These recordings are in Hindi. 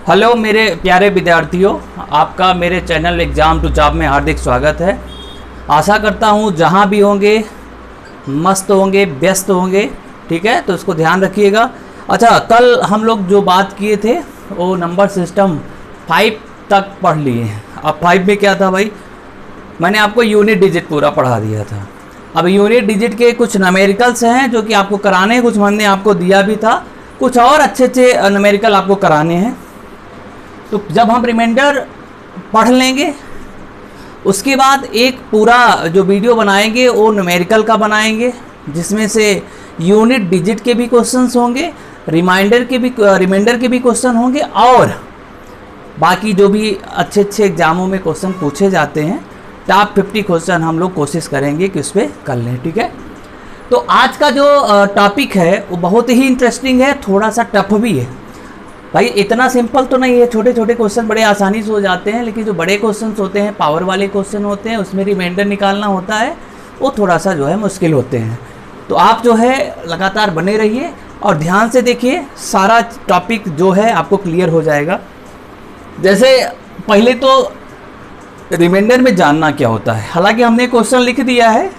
हेलो मेरे प्यारे विद्यार्थियों, आपका मेरे चैनल एग्ज़ाम टू जॉब में हार्दिक स्वागत है। आशा करता हूँ जहाँ भी होंगे मस्त होंगे, व्यस्त होंगे। ठीक है, तो इसको ध्यान रखिएगा। अच्छा, कल हम लोग जो बात किए थे वो नंबर सिस्टम 5 तक पढ़ लिए। अब 5 में क्या था भाई, मैंने आपको यूनिट डिजिट पूरा पढ़ा दिया था। अब यूनिट डिजिट के कुछ न्यूमेरिकल्स हैं जो कि आपको कराने हैं, कुछ हमने आपको दिया भी था, कुछ और अच्छे अच्छे न्यूमेरिकल आपको कराने हैं। तो जब हम रिमाइंडर पढ़ लेंगे उसके बाद एक पूरा जो वीडियो बनाएंगे वो न्यूमेरिकल का बनाएंगे, जिसमें से यूनिट डिजिट के भी क्वेश्चंस होंगे, रिमाइंडर के भी क्वेश्चन होंगे, और बाकी जो भी अच्छे अच्छे एग्जामों में क्वेश्चन पूछे जाते हैं टॉप 50 क्वेश्चन हम लोग कोशिश करेंगे कि उस पर कर लें। ठीक है, तो आज का जो टॉपिक है वो बहुत ही इंटरेस्टिंग है, थोड़ा सा टफ भी है भाई। इतना सिंपल तो नहीं है, छोटे छोटे क्वेश्चन बड़े आसानी से हो जाते हैं, लेकिन जो बड़े क्वेश्चन होते हैं, पावर वाले क्वेश्चन होते हैं, उसमें रिमाइंडर निकालना होता है, वो थोड़ा सा जो है मुश्किल होते हैं। तो आप जो है लगातार बने रहिए और ध्यान से देखिए, सारा टॉपिक जो है आपको क्लियर हो जाएगा। जैसे पहले तो रिमाइंडर में जानना क्या होता है, हालांकि हमने क्वेश्चन लिख दिया है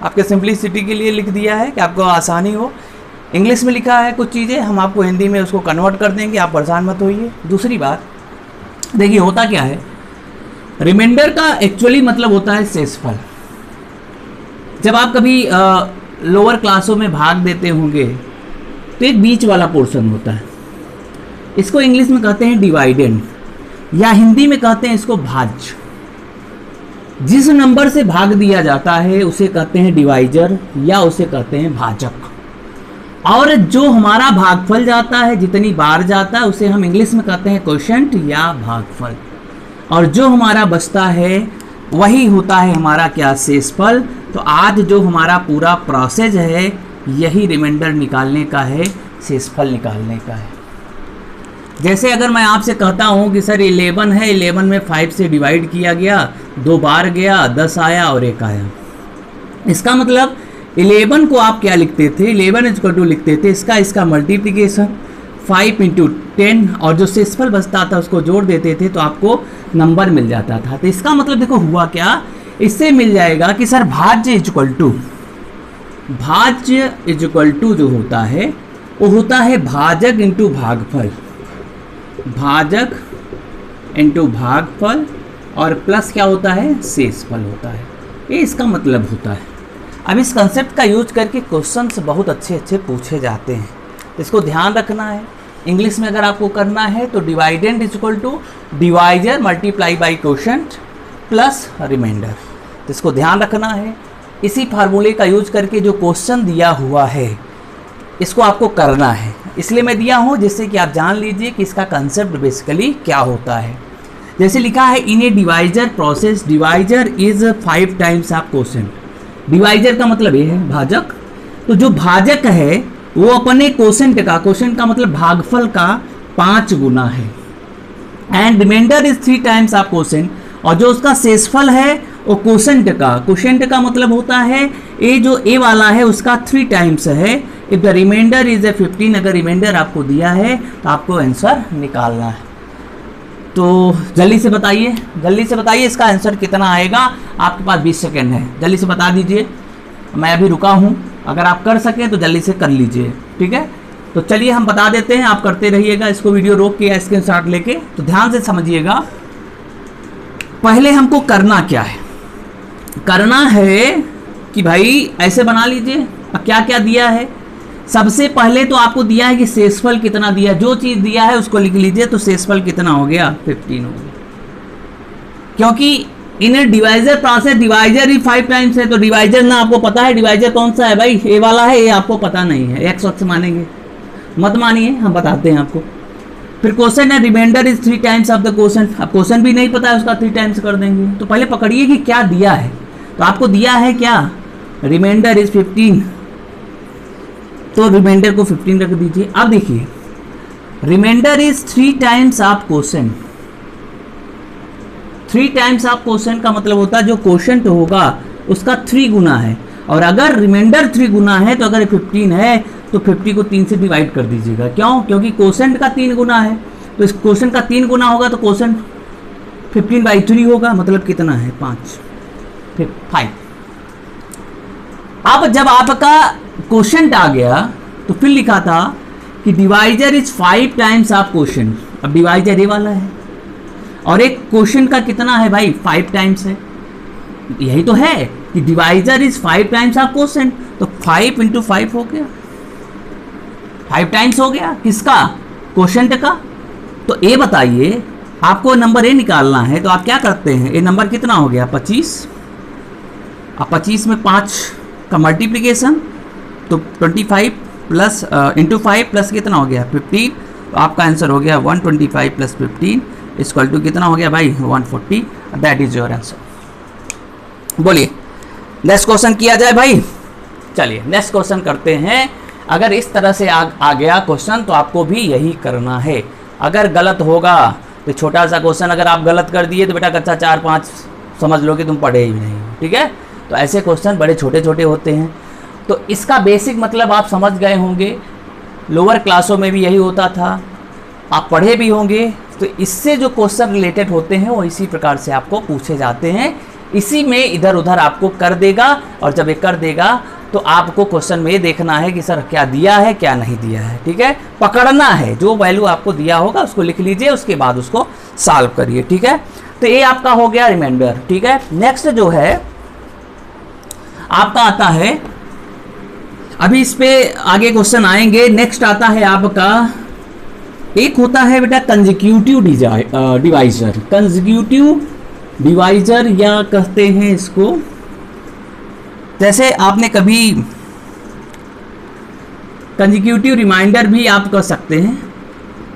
आपके सिंपलिसिटी के लिए, लिख दिया है कि आपको आसानी हो। इंग्लिश में लिखा है कुछ चीज़ें, हम आपको हिंदी में उसको कन्वर्ट कर देंगे, आप परेशान मत होइए। दूसरी बात देखिए, होता क्या है, रिमाइंडर का एक्चुअली मतलब होता है शेषफल। जब आप कभी लोअर क्लासों में भाग देते होंगे तो एक बीच वाला पोर्शन होता है, इसको इंग्लिश में कहते हैं डिवाइडेंड, या हिंदी में कहते हैं इसको भाज्य। जिस नंबर से भाग दिया जाता है उसे कहते हैं डिवाइजर या उसे कहते हैं भाजक, और जो हमारा भागफल जाता है, जितनी बार जाता है, उसे हम इंग्लिश में कहते हैं क्वोशिएंट या भागफल, और जो हमारा बचता है वही होता है हमारा क्या, शेषफल। तो आज जो हमारा पूरा प्रोसेस है यही रिमाइंडर निकालने का है, शेषफल निकालने का है। जैसे अगर मैं आपसे कहता हूँ कि सर 11 है, 11 में 5 से डिवाइड किया गया, 2 बार गया, 10 आया और 1 आया, इसका मतलब 11 को आप क्या लिखते थे, 11 इक्वल टू लिखते थे इसका मल्टीप्लिकेशन 5 इंटू 10, और जो शेषफल बचता था उसको जोड़ देते थे तो आपको नंबर मिल जाता था। तो इसका मतलब देखो हुआ क्या, इससे मिल जाएगा कि सर भाज्य इक्वल टू जो होता है वो होता है भाजक इंटू भागफल, भाजक इंटू भागफल, और प्लस क्या होता है, शेषफल होता है। ये इसका मतलब होता है। अब इस कंसेप्ट का यूज करके क्वेश्चंस बहुत अच्छे अच्छे पूछे जाते हैं, इसको ध्यान रखना है। इंग्लिश में अगर आपको करना है तो dividend is equal to divisor multiply by quotient plus remainder, तो इसको ध्यान रखना है। इसी फार्मूले का यूज करके जो क्वेश्चन दिया हुआ है इसको आपको करना है, इसलिए मैं दिया हूँ जिससे कि आप जान लीजिए कि इसका कंसेप्ट बेसिकली क्या होता है। जैसे लिखा है, in a divisor process divisor is 5 times of quotient. Divisor का मतलब ये है भाजक, तो जो भाजक है वो अपने क्वोशिएंट का मतलब भागफल का 5 गुना है, and remainder is 3 times of quotient, और जो उसका शेषफल है वो क्वोशिएंट का मतलब होता है ए, जो ए वाला है उसका 3 टाइम्स है। If the remainder is a 15, अगर रिमाइंडर आपको दिया है तो आपको आंसर निकालना है। तो जल्दी से बताइए इसका आंसर कितना आएगा। आपके पास 20 सेकेंड है, जल्दी से बता दीजिए। मैं अभी रुका हूँ, अगर आप कर सकें तो जल्दी से कर लीजिए। ठीक है, तो चलिए हम बता देते हैं, आप करते रहिएगा। इसको वीडियो रोक के स्क्रीनशॉट लेके, तो ध्यान से समझिएगा। पहले हमको करना क्या है, करना है कि भाई ऐसे बना लीजिए। अब क्या क्या दिया है, सबसे पहले तो आपको दिया है कि शेषफल कितना दिया, जो चीज़ दिया है उसको लिख लीजिए। तो शेषफल कितना हो गया, 15 हो गया, क्योंकि इन डिवाइजर प्रोसेस डिवाइजर ही 5 टाइम्स है, तो डिवाइजर ना आपको पता है डिवाइजर कौन सा है भाई, ए वाला है, ये आपको पता नहीं है, एक्स वक्त मानेंगे, मत मानिए, हम बताते हैं आपको। फिर क्वेश्चन है remainder is 3 times of the question, अब क्वेश्चन भी नहीं पता है उसका 3 टाइम्स कर देंगे। तो पहले पकड़िए कि क्या दिया है, तो आपको दिया है क्या, रिमाइंडर इज 15, तो रिमाइंडर को 15 रख दीजिए। अब देखिए, remainder is 3 times of quotient, 3 times of quotient का मतलब होता है जो क्वोशिएंट होगा उसका 3 गुना है, और अगर रिमाइंडर 3 गुना है तो अगर 15 है तो 50 को 3 से डिवाइड कर दीजिएगा। क्यों, क्योंकि क्वोशिएंट का 3 गुना है, तो इस क्वेश्चन का 3 गुना होगा तो क्वेश्चन 15/3 होगा, मतलब कितना है 5 फिर 5। अब जब आपका क्वेश्चन आ गया तो फिर लिखा था कि divisor is 5 times of question. अब डिवाइजर ये वाला है और एक क्वेश्चन का कितना है भाई 5 टाइम्स है, यही तो है कि divisor is 5 times of question, तो 5 × 5 हो गया, 5 टाइम्स हो गया किसका, क्वेश्चन का। तो ये बताइए आपको नंबर ए निकालना है तो आप क्या करते हैं, ये नंबर कितना हो गया 25, अब 25 में 5 का मल्टीप्लिकेशन, तो 25 प्लस इंटू 5 प्लस कितना हो गया 15, तो आपका आंसर हो गया 125 + 15 इक्वल टू कितना हो गया भाई 140। That is your answer. बोलिए नेक्स्ट क्वेश्चन किया जाए भाई। चलिए नेक्स्ट क्वेश्चन करते हैं। अगर इस तरह से आ गया क्वेश्चन तो आपको भी यही करना है। अगर गलत होगा तो छोटा सा क्वेश्चन अगर आप गलत कर दिए तो बेटा कक्षा 4-5 समझ लो कि तुम पढ़े ही नहीं, ठीक है। तो ऐसे क्वेश्चन बड़े छोटे छोटे होते हैं। तो इसका बेसिक मतलब आप समझ गए होंगे, लोअर क्लासों में भी यही होता था, आप पढ़े भी होंगे। तो इससे जो क्वेश्चन रिलेटेड होते हैं वो इसी प्रकार से आपको पूछे जाते हैं, इसी में इधर उधर आपको कर देगा। और जब ये कर देगा तो आपको क्वेश्चन में ये देखना है कि सर क्या दिया है क्या नहीं दिया है, ठीक है। पकड़ना है, जो वैल्यू आपको दिया होगा उसको लिख लीजिए, उसके बाद उसको सॉल्व करिए, ठीक है। तो ये आपका हो गया रिमाइंडर, ठीक है। नेक्स्ट जो है आपका आता है, अभी इस पे आगे क्वेश्चन आएंगे। नेक्स्ट आता है आपका, एक होता है बेटा कंसेक्यूटिव डिवाइजर, कंसेक्यूटिव डिवाइजर या कहते हैं इसको, जैसे आपने कभी कंसेक्यूटिव रिमाइंडर भी आप कर सकते हैं,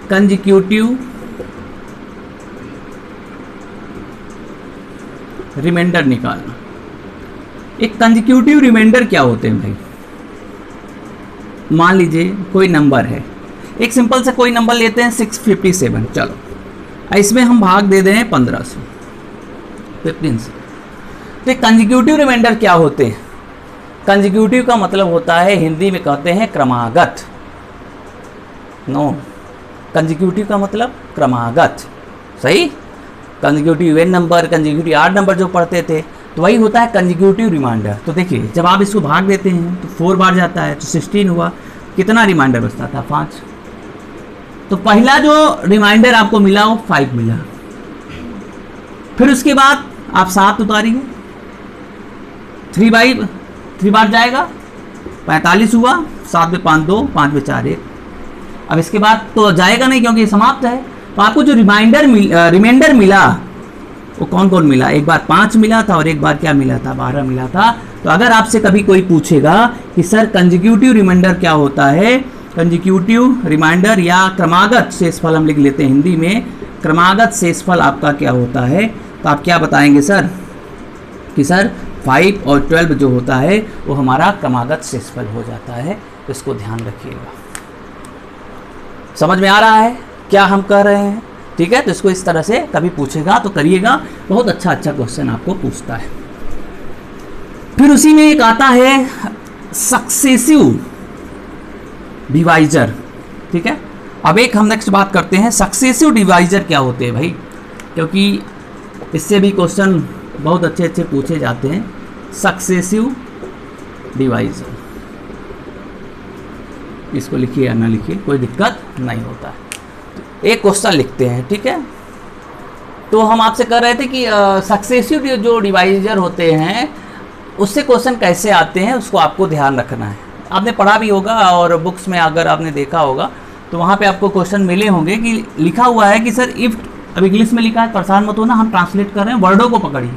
कंसेक्यूटिव रिमाइंडर निकालना। एक कंसेक्यूटिव रिमाइंडर क्या होते हैं भाई, मान लीजिए कोई नंबर है, एक सिंपल से कोई नंबर लेते हैं 657, चलो इसमें हम भाग दे दें 15 से 15 से। तो कंसेक्यूटिव रिमाइंडर क्या होते हैं, कंसेक्यूटिव का मतलब होता है हिंदी में कहते हैं क्रमागत, नो कंसेक्यूटिव का मतलब क्रमागत, सही। Consecutive n number, consecutive 8 number जो पढ़ते थे तो वही होता है कंसेक्यूटिव रिमाइंडर। तो देखिए जब आप इसको भाग देते हैं तो 4 बार जाता है तो 16 हुआ, कितना रिमाइंडर बचता था 5। तो पहला जो रिमाइंडर आपको मिला वो 5 मिला, फिर उसके बाद आप 7 उतारिए, 3 बार जाएगा 45 हुआ, 7 में 5 2, 5 में 4 1। अब इसके बाद तो जाएगा नहीं क्योंकि समाप्त है। तो आपको जो रिमाइंडर मिला वो कौन कौन मिला, एक बार 5 मिला था और एक बार क्या मिला था 12 मिला था। तो अगर आपसे कभी कोई पूछेगा कि सर कंसेक्यूटिव रिमाइंडर क्या होता है, कंसेक्यूटिव रिमाइंडर या क्रमागत शेषफल हम लिख लेते हैं हिंदी में, क्रमागत शेषफल आपका क्या होता है, तो आप क्या बताएंगे सर कि सर 5 और 12 जो होता है वो हमारा क्रमागत शेषफल हो जाता है। तो इसको ध्यान रखिएगा। समझ में आ रहा है क्या हम कह रहे हैं, ठीक है। तो इसको इस तरह से कभी पूछेगा तो करिएगा, बहुत अच्छा क्वेश्चन आपको पूछता है। फिर उसी में एक आता है सक्सेसिव डिवाइजर, ठीक है। अब एक हम नेक्स्ट बात करते हैं सक्सेसिव डिवाइजर क्या होते हैं भाई, क्योंकि इससे भी क्वेश्चन बहुत अच्छे पूछे जाते हैं। सक्सेसिव डिवाइजर, इसको लिखिए या ना लिखिए कोई दिक्कत नहीं होता है। एक क्वेश्चन लिखते हैं, ठीक है। तो हम आपसे कह रहे थे कि सक्सेसिव जो डिवाइजर होते हैं उससे क्वेश्चन कैसे आते हैं उसको आपको ध्यान रखना है। आपने पढ़ा भी होगा और बुक्स में अगर आपने देखा होगा तो वहाँ पे आपको क्वेश्चन मिले होंगे कि लिखा हुआ है कि सर इफ़, अब इंग्लिश में लिखा है, परेशान मत होना, हम ट्रांसलेट कर रहे हैं, वर्डों को पकड़िए।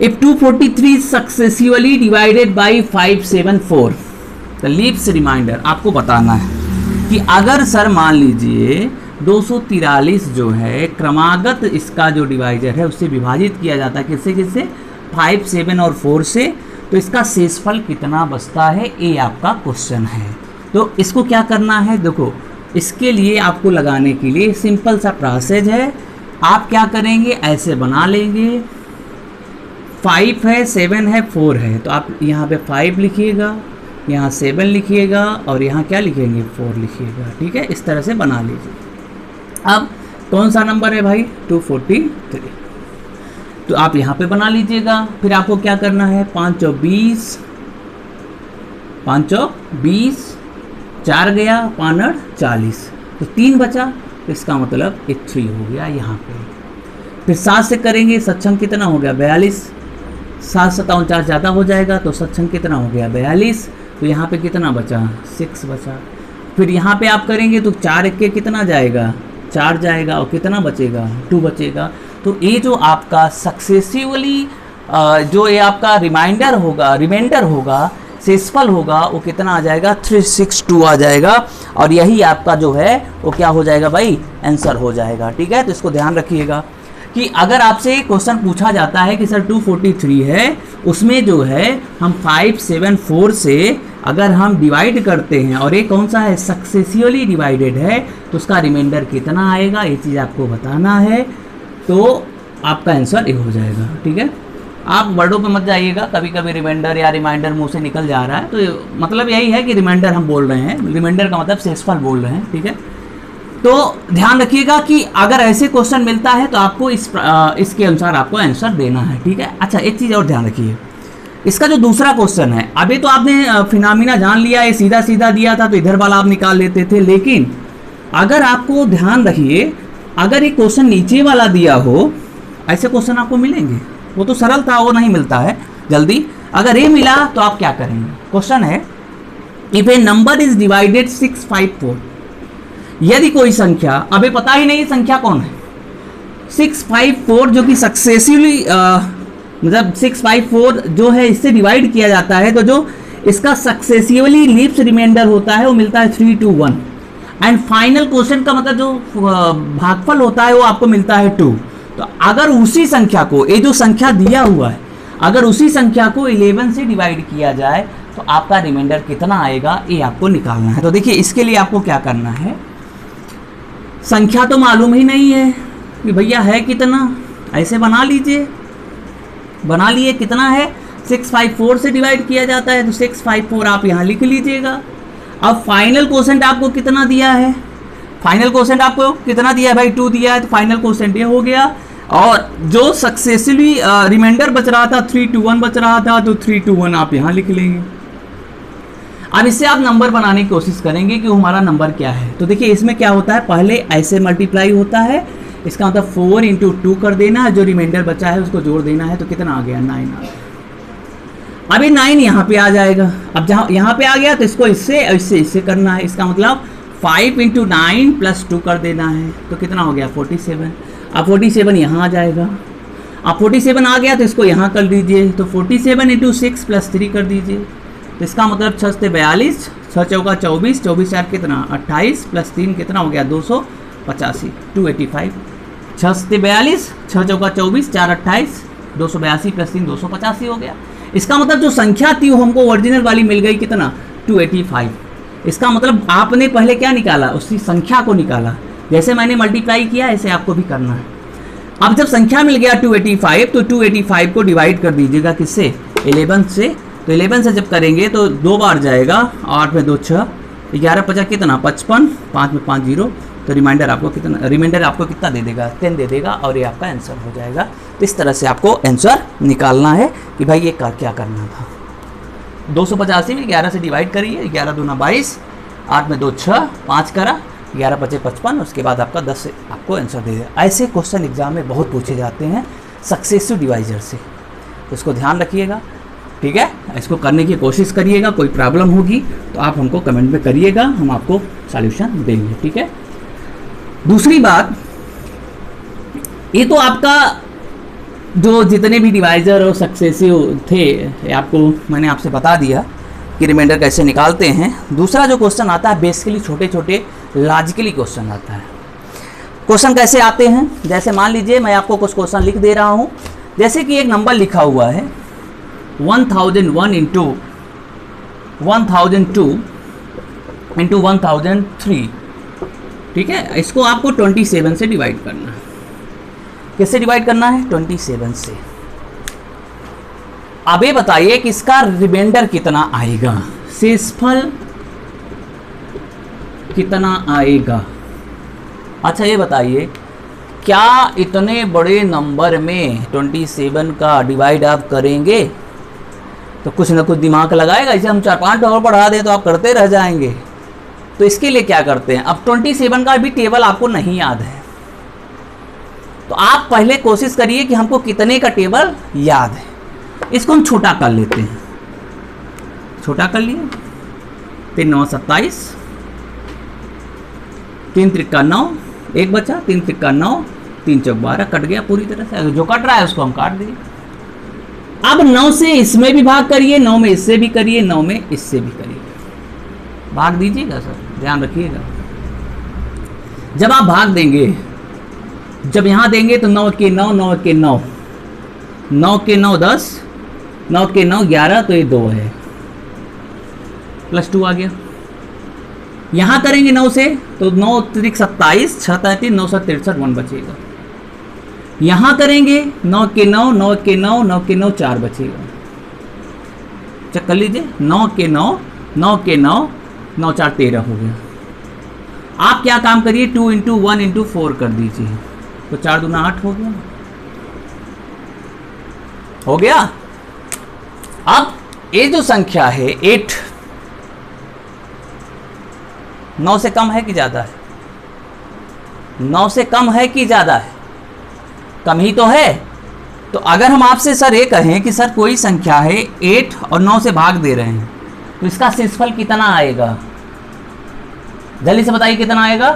If 243 successively divided by 574 the leaves remainder, आपको बताना है कि अगर सर मान लीजिए 243 जो है क्रमागत इसका जो डिवाइजर है उससे विभाजित किया जाता है, किससे किससे 5 7 और 4 से, तो इसका शेषफल कितना बचता है, ये आपका क्वेश्चन है। तो इसको क्या करना है, देखो इसके लिए आपको लगाने के लिए सिंपल सा प्रोसेस है। आप क्या करेंगे, ऐसे बना लेंगे, 5 है 7 है 4 है, तो आप यहाँ पे 5 लिखिएगा, यहाँ 7 लिखिएगा और यहाँ क्या लिखेंगे 4 लिखिएगा, ठीक है। इस तरह से बना लीजिए। अब कौन सा नंबर है भाई? 243। तो आप यहाँ पे बना लीजिएगा। फिर आपको क्या करना है? 5 चौक 20, 5 चौक 20, 4 गया, 5 40, तो 3 बचा, तो इसका मतलब ये 3 हो गया यहाँ पे। फिर 7 से करेंगे, सक्षम कितना हो गया? 42, 7 7 4 ज़्यादा हो जाएगा, तो सक्षम कितना हो गया? 42, तो यहाँ पे कितना बचा? 6 बचा। फिर यहाँ पे आप करेंगे तो 4 1 के कितना जाएगा? 4 जाएगा, और कितना बचेगा? 2 बचेगा। तो ये जो आपका सक्सेसिवली जो ये आपका रिमाइंडर होगा, शेषफल होगा, वो कितना आ जाएगा? 362 आ जाएगा। और यही आपका जो है वो क्या हो जाएगा भाई? आंसर हो जाएगा। ठीक है, तो इसको ध्यान रखिएगा कि अगर आपसे क्वेश्चन पूछा जाता है कि सर 243 है, उसमें जो है हम 574 से अगर हम डिवाइड करते हैं और ये कौन सा है? सक्सेसिवली डिवाइडेड है, तो उसका रिमाइंडर कितना आएगा, ये चीज़ आपको बताना है, तो आपका आंसर ये हो जाएगा। ठीक है, आप वर्डों पे मत जाइएगा। कभी कभी रिमाइंडर या रिमाइंडर मुंह से निकल जा रहा है, तो मतलब यही है कि रिमाइंडर हम बोल रहे हैं, रिमाइंडर का मतलब शेषफल बोल रहे हैं। ठीक है, तो ध्यान रखिएगा कि अगर ऐसे क्वेश्चन मिलता है तो आपको इसके अनुसार आपको आंसर देना है। ठीक है, अच्छा एक चीज़ और ध्यान रखिए, इसका जो दूसरा क्वेश्चन है, अभी तो आपने फिनोमिना जान लिया, ये सीधा सीधा दिया था तो इधर वाला आप निकाल लेते थे, लेकिन अगर आपको ध्यान रखिए, अगर ये क्वेश्चन नीचे वाला दिया हो, ऐसे क्वेश्चन आपको मिलेंगे, वो तो सरल था, वो नहीं मिलता है जल्दी। अगर ये मिला तो आप क्या करेंगे? क्वेश्चन है, if A number is divided 654, यदि कोई संख्या, अबे पता ही नहीं संख्या कौन है, 654 जो कि सक्सेसिवली मतलब 654 जो है इससे डिवाइड किया जाता है, तो जो इसका सक्सेसिवली लीप्स रिमाइंडर होता है वो मिलता है 321, एंड फाइनल क्वेश्चन का मतलब जो भागफल होता है वो आपको मिलता है 2। तो अगर उसी संख्या को, ये जो संख्या दिया हुआ है, अगर उसी संख्या को 11 से डिवाइड किया जाए तो आपका रिमाइंडर कितना आएगा, ये आपको निकालना है। तो देखिए इसके लिए आपको क्या करना है, संख्या तो मालूम ही नहीं है कि भैया है कितना, ऐसे बना लीजिए, बना लिए कितना है, 654 से डिवाइड किया जाता है, तो 654 आप यहाँ लिख लीजिएगा। अब फाइनल क्वोशेंट आपको कितना दिया है, फाइनल क्वोशेंट आपको कितना दिया है भाई? 2 दिया है, तो फाइनल क्वोशेंट ये हो गया। और जो सक्सेसफुली रिमाइंडर बच रहा था 321 बच रहा था, तो 321 आप यहाँ लिख लेंगे। अब इससे आप नंबर बनाने की कोशिश करेंगे कि हमारा नंबर क्या है। तो देखिए इसमें क्या होता है, पहले ऐसे मल्टीप्लाई होता है, इसका मतलब 4 × 2 कर देना है, जो रिमाइंडर बचा है उसको जोड़ देना है, तो कितना आ गया? 9 आ गया। अभी 9 यहाँ पे आ जाएगा। अब जहाँ यहाँ पे आ गया तो इसको इससे करना है, इसका मतलब 5 × 9 + 2 कर देना है, तो कितना हो गया? 47। अब 47 यहाँ आ जाएगा। अब 47 आ गया तो इसको यहाँ कर दीजिए, तो 47 × 6 + 3 कर दीजिए, तो इसका मतलब 6 से 42, 6 चौका 24, 24 4 कितना? 28 + 3 कितना हो गया? 285, 285। 6 से 42, 6 चौका 24, 4 28, 282 + 3 285 हो गया। इसका मतलब जो संख्या थी वो हमको ओरिजिनल वाली मिल गई, कितना? 285। इसका मतलब आपने पहले क्या निकाला? उसी संख्या को निकाला, जैसे मैंने मल्टीप्लाई किया ऐसे आपको भी करना है। अब जब संख्या मिल गया 285, तो 285 को डिवाइड कर दीजिएगा किससे? 11 से। तो 11 से जब करेंगे तो 2 बार जाएगा, 8 में 2 6, 11 50 कितना? 55, 5 में 5 0, तो रिमाइंडर आपको कितना दे देगा? 10 दे देगा, और ये आपका आंसर हो जाएगा। तो इस तरह से आपको आंसर निकालना है कि भाई ये क्या करना था। 285 में 11 से डिवाइड करिए, 11 दूना 22, 8 में 2 6, 5 करा, 11 5 55, उसके बाद आपका 10 से आपको आंसर दे देगा। ऐसे क्वेश्चन एग्जाम में बहुत पूछे जाते हैं सक्सेसिव डिवाइजर से, तो इसको ध्यान रखिएगा। ठीक है, इसको करने की कोशिश करिएगा। कोई प्रॉब्लम होगी तो आप हमको कमेंट में करिएगा, हम आपको सॉल्यूशन देंगे। ठीक है, दूसरी बात, ये तो आपका जो जितने भी डिवाइजर और सक्सेसिव थे मैंने आपसे बता दिया कि रिमाइंडर कैसे निकालते हैं। दूसरा जो क्वेश्चन आता है बेसिकली छोटे छोटे लॉजिकली क्वेश्चन आता है। क्वेश्चन कैसे आते हैं, जैसे मान लीजिए मैं आपको कुछ क्वेश्चन लिख दे रहा हूँ, जैसे कि एक नंबर लिखा हुआ है 1001 × 1002 × 1003। ठीक है, इसको आपको 27 से डिवाइड करना है। किससे डिवाइड करना है? 27 से। अब ये बताइए कि इसका रिमाइंडर कितना आएगा, शेषफल कितना आएगा। अच्छा ये बताइए, क्या इतने बड़े नंबर में 27 का डिवाइड आप करेंगे? तो कुछ ना कुछ दिमाग लगाएगा। इसे हम 4-5 और बढ़ा दें तो आप करते रह जाएंगे। तो इसके लिए क्या करते हैं, अब 27 का भी टेबल आपको नहीं याद है, तो आप पहले कोशिश करिए कि हमको कितने का टेबल याद है। इसको हम छोटा कर लेते हैं, छोटा कर लिए। 3 9 27, 3 त्रिका 9, एक बचा, 3 त्रिका 9, 3 चौक 12, कट गया पूरी तरह से। जो कट रहा है उसको हम काट दिए। अब 9 से इसमें भी भाग करिए, 9 में इससे भी करिए, 9 में इससे भी करिए, भाग दीजिएगा सर, ध्यान रखिएगा। जब आप भाग देंगे, जब यहां देंगे तो 9 के 9, 9 के 9, 9 के 9 10, 9 के 9 11, तो ये 2 है, +2 आ गया। यहां करेंगे 9 से तो 9 त्रिक 27, 6 33, 9 7 63, 1 बचेगा। यहां करेंगे 9 के 9, 9 के 9, 9 के 9, 4 बचेगा। चेक कर लीजिए, 9 के 9, 9 के 9, 9 4 13 हो गया। आप क्या काम करिए, 2 × 1 × 4 कर दीजिए, तो 4 दूना 8 हो गया, हो गया। अब ये जो संख्या है 8, 9 से कम है कि ज्यादा है? 9 से कम है कि ज्यादा है? कम ही तो है। तो अगर हम आपसे सर ये कहें कि सर कोई संख्या है 8 और 9 से भाग दे रहे हैं, तो इसका शेषफल कितना आएगा? जल्दी से बताइए कितना आएगा?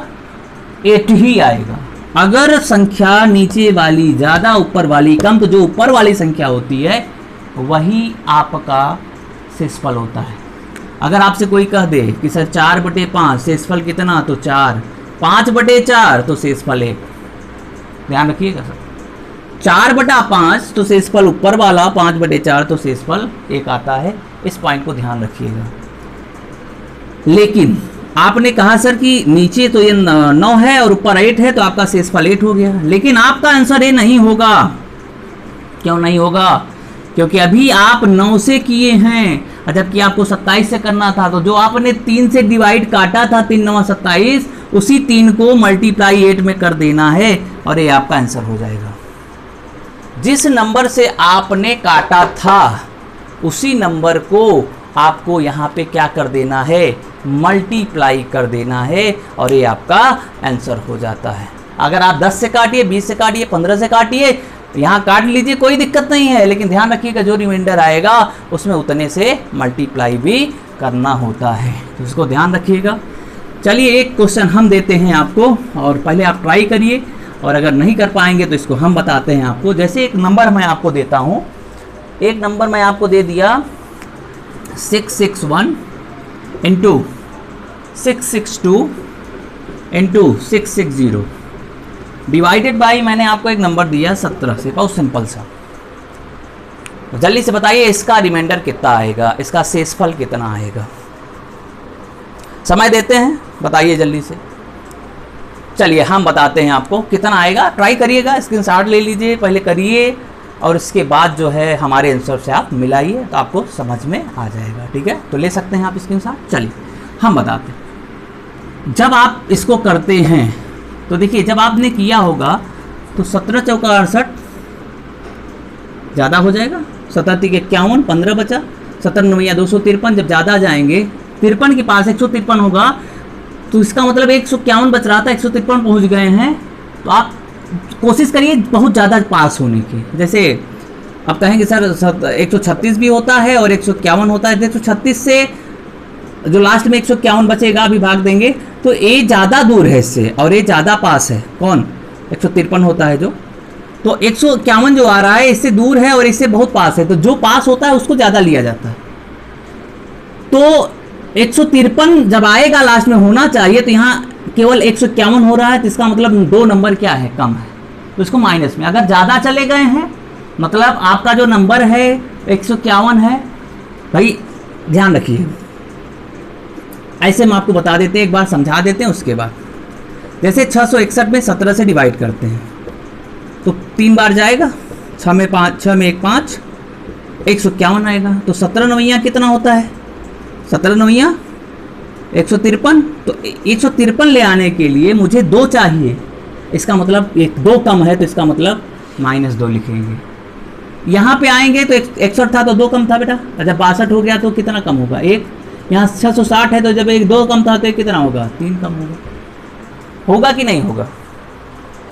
8 ही आएगा। अगर संख्या नीचे वाली ज़्यादा ऊपर वाली कम, तो जो ऊपर वाली संख्या होती है वही आपका शेषफल होता है। अगर आपसे कोई कह दे कि सर 4/5 शेषफल कितना, तो 4, 5/4 तो शेषफल 1, ध्यान रखिएगा सर। 4/5 तो शेषफल ऊपर वाला, 5/4 तो शेषफल 1 आता है। इस पॉइंट को ध्यान रखिएगा। लेकिन आपने कहा सर कि नीचे तो ये 9 है और ऊपर 8 है, तो आपका शेषफल 8 हो गया। लेकिन आपका आंसर ये नहीं होगा। क्यों नहीं होगा? क्योंकि अभी आप 9 से किए हैं, जबकि आपको 27 से करना था। तो जो आपने 3 से डिवाइड काटा था, 3 9 27, उसी 3 को मल्टीप्लाई 8 में कर देना है और ये आपका आंसर हो जाएगा। जिस नंबर से आपने काटा था उसी नंबर को आपको यहाँ पे क्या कर देना है, मल्टीप्लाई कर देना है, और ये आपका आंसर हो जाता है। अगर आप 10 से काटिए, 20 से काटिए, 15 से काटिए, यहाँ काट लीजिए, कोई दिक्कत नहीं है। लेकिन ध्यान रखिएगा जो रिमाइंडर आएगा उसमें उतने से मल्टीप्लाई भी करना होता है, तो इसको ध्यान रखिएगा। चलिए एक क्वेश्चन हम देते हैं आपको, और पहले आप ट्राई करिए, और अगर नहीं कर पाएंगे तो इसको हम बताते हैं आपको। जैसे एक नंबर मैं आपको देता हूँ, एक नंबर मैं आपको दे दिया 661 × 662 × 660 डिवाइडेड बाई, मैंने आपको एक नंबर दिया 17 से। बहुत सिंपल सा। तो जल्दी से बताइए इसका रिमाइंडर कितना आएगा, इसका शेषफल कितना आएगा? समय देते हैं, बताइए जल्दी से। चलिए हम बताते हैं आपको कितना आएगा। ट्राई करिएगा, स्क्रीनशॉट ले लीजिए, पहले करिए, और इसके बाद जो है हमारे आंसर से आप मिलाइए, तो आपको समझ में आ जाएगा। ठीक है, तो ले सकते हैं आप स्क्रीनशॉट। चलिए हम बताते हैं। जब आप इसको करते हैं तो देखिए, जब आपने किया होगा तो 17 चौका 68 ज़्यादा हो जाएगा, 17 तिक 51, 15 बचा, 17 9 253। जब ज़्यादा जाएंगे 53 के पास 153 होगा, तो इसका मतलब 151 बच रहा था, 153 पहुँच गए हैं। तो आप कोशिश करिए बहुत ज़्यादा पास होने की। जैसे आप कहेंगे सर 136 भी होता है और 151 होता है, 136 से जो लास्ट में 151 बचेगा अभी भाग देंगे, तो ये ज़्यादा दूर है इससे और ये ज़्यादा पास है। कौन? 153 होता है जो, तो 151 जो आ रहा है इससे दूर है और इससे बहुत पास है, तो जो पास होता है उसको ज़्यादा लिया जाता है। तो 153 जब आएगा लास्ट में होना चाहिए, तो यहाँ केवल 151 हो रहा है, तो इसका मतलब 2 नंबर क्या है, कम है, तो इसको माइनस में। अगर ज़्यादा चले गए हैं मतलब आपका जो नंबर है 151 है। भाई ध्यान रखिए, ऐसे हम आपको बता देते हैं, एक बार समझा देते हैं उसके बाद। जैसे 661 में 17 से डिवाइड करते हैं तो 3 बार जाएगा, 6 में 5, 6 में 1 5, 151 आएगा। तो 17 नवैया कितना होता है? 17 नवैया 153, तो 153 ले आने के लिए मुझे 2 चाहिए, इसका मतलब 2 कम है, तो इसका मतलब -2 लिखेंगे। यहाँ पे आएंगे तो 61 था तो 2 कम था बेटा, अच्छा 62 हो गया तो कितना कम होगा 1, यहाँ 660 है तो जब 2 कम था तो कितना होगा 3 कम होगा कि नहीं होगा।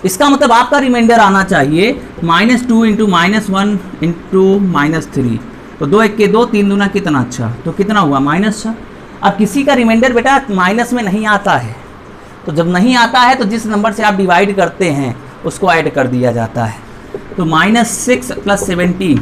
इसका मतलब आपका रिमाइंडर आना चाहिए -2 इंटू -1 इंटू -3, तो 2 1 के 2, 3 दूना कितना, अच्छा तो कितना हुआ -6। अब किसी का रिमाइंडर बेटा माइनस में नहीं आता है, तो जब नहीं आता है तो जिस नंबर से आप डिवाइड करते हैं उसको ऐड कर दिया जाता है। तो -6 + 17,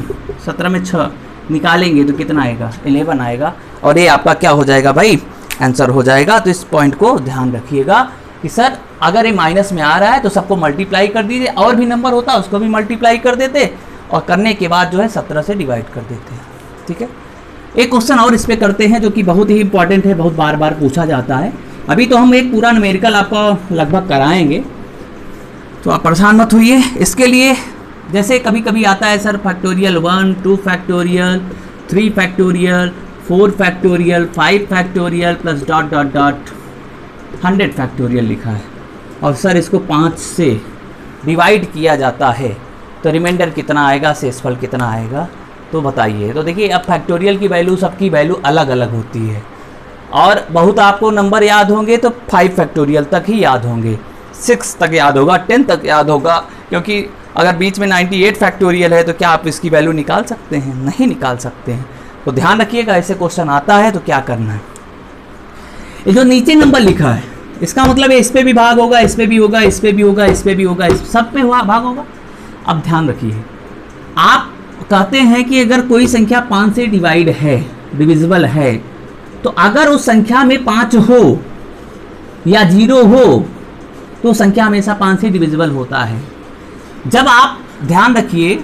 17 में 6 निकालेंगे तो कितना आएगा 11 आएगा, और ये आपका क्या हो जाएगा भाई आंसर हो जाएगा। तो इस पॉइंट को ध्यान रखिएगा कि सर अगर ये माइनस में आ रहा है तो सबको मल्टीप्लाई कर दीजिए, और भी नंबर होता उसको भी मल्टीप्लाई कर देते, और करने के बाद जो है 17 से डिवाइड कर देते हैं। ठीक है, एक क्वेश्चन और इस पे करते हैं जो कि बहुत ही इंपॉर्टेंट है, बहुत बार बार पूछा जाता है। अभी तो हम एक पूरा न्यूमेरिकल आपको लगभग कराएंगे, तो आप परेशान मत होइए। इसके लिए जैसे कभी कभी आता है sir factorial 1, 2 factorial, 3 factorial, 4 factorial, 5 factorial plus ... 100 factorial लिखा है, और सर इसको 5 से डिवाइड किया जाता है तो रिमाइंडर कितना आएगा, शेषफल कितना आएगा, तो बताइए। तो देखिए अब फैक्टोरियल की वैल्यू सबकी वैल्यू अलग अलग होती है, और बहुत आपको नंबर याद होंगे तो 5 फैक्टोरियल तक ही याद होंगे, 6 तक याद होगा, 10 तक याद होगा, क्योंकि अगर बीच में 98 फैक्टोरियल है तो क्या आप इसकी वैल्यू निकाल सकते हैं, नहीं निकाल सकते हैं। तो ध्यान रखिएगा ऐसे क्वेश्चन आता है तो क्या करना है। ये जो नीचे नंबर लिखा है इसका मतलब है इस पे भी भाग होगा, इस पे भी होगा, इस पे भी होगा, इस पे भी होगा, इस सब पे भाग होगा। अब ध्यान रखिए, आप कहते हैं कि अगर कोई संख्या 5 से डिवाइड है, डिविजिबल है, तो अगर उस संख्या में 5 हो या 0 हो तो संख्या हमेशा 5 से डिविजिबल होता है। जब आप ध्यान रखिए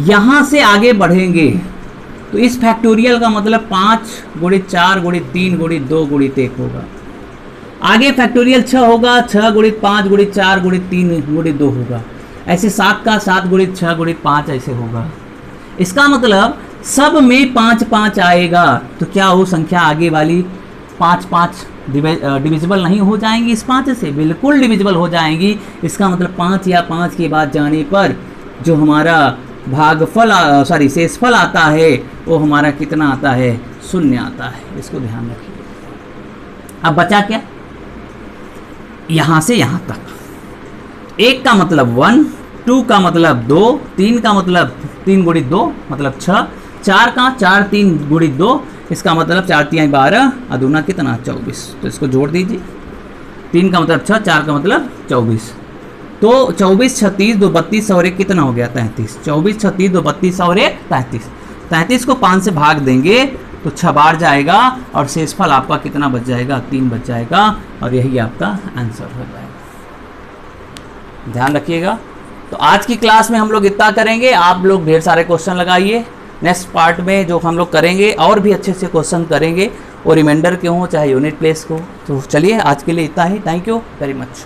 यहाँ से आगे बढ़ेंगे तो इस फैक्टोरियल का मतलब 5 × 4 × 3 × 2 × 1 होगा। आगे फैक्टोरियल 6 होगा, 6 × 5 × 4 × 3 × 2 होगा, ऐसे 7 का 7 × 6 × 5 ऐसे होगा। इसका मतलब सब में 5 5 आएगा, तो क्या वो संख्या आगे वाली 5 5 डिविजिबल नहीं हो जाएंगी इस 5 से, बिल्कुल डिविजिबल हो जाएंगी। इसका मतलब 5 या 5 के बाद जाने पर जो हमारा भागफल शेषफल आता है वो हमारा कितना आता है, 0 आता है। इसको ध्यान रखिए। अब बचा क्या, यहाँ से यहाँ तक 1 का मतलब 1, 2 का मतलब 2, 3 का मतलब 3 × 2 मतलब 6, 4 का 4 3 × 2 इसका मतलब 4 3 12, अदूना कितना 24, तो इसको जोड़ दीजिए। 3 का मतलब 6, 4 का मतलब 24, तो 24 36 2 32 और 1 कितना हो गया 33, 24 36 2 32 और 1 33, 33 को 5 से भाग देंगे तो 6 बार जाएगा और शेषफल आपका कितना बच जाएगा, 3 बच जाएगा, और यही आपका आंसर हो जाएगा। ध्यान रखिएगा। तो आज की क्लास में हम लोग इतना करेंगे, आप लोग ढेर सारे क्वेश्चन लगाइए। नेक्स्ट पार्ट में जो हम लोग करेंगे और भी अच्छे से क्वेश्चन करेंगे, और रिमाइंडर के हों चाहे यूनिट प्लेस को। तो चलिए आज के लिए इतना ही। Thank you very much.